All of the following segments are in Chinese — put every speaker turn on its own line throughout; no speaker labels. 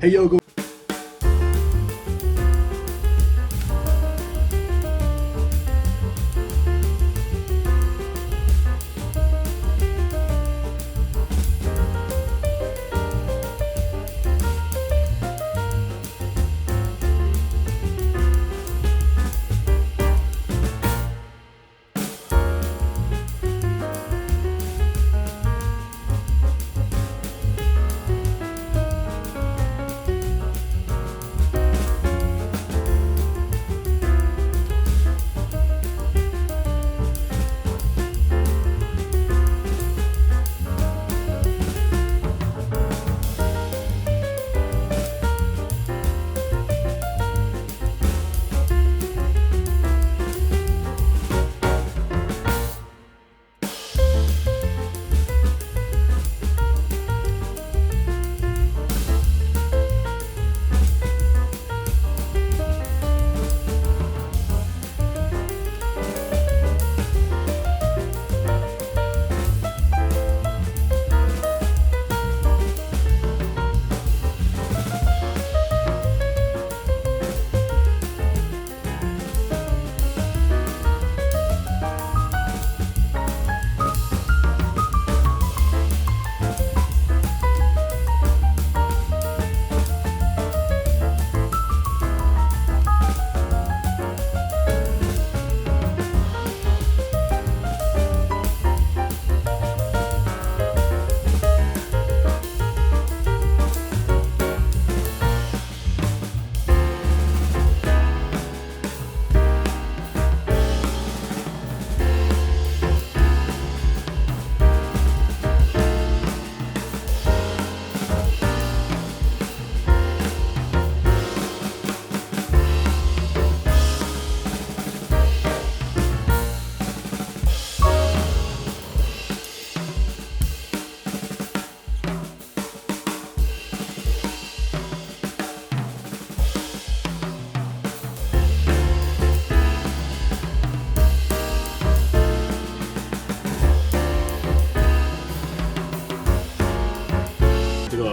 嘿呦，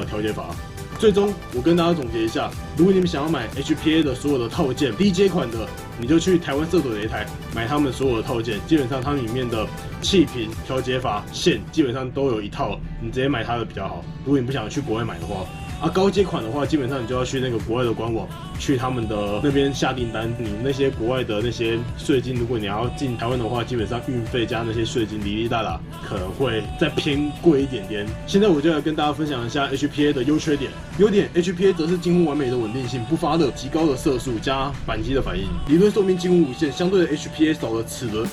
调节阀。最终，我跟大家总结一下：如果你们想要买 HPA 的所有的套件，低阶款的，你就去台湾色左擂台买他们所有的套件。基本上它里面的气瓶、调节阀、线基本上都有一套，你直接买它的比较好。如果你不想去国外买的话。高阶款的话，基本上你就要去那个国外的官网，去他们的那边下订单。你那些国外的那些税金，如果你要进台湾的话，基本上运费加那些税金，哩哩啦啦，可能会再偏贵一点点。现在我就来跟大家分享一下 HPA 的优缺点。优点 HPA 则是近乎完美的稳定性，不发热，极高的色素加扳机的反应，理论寿命近乎无限。相对的 HPA 少了齿轮。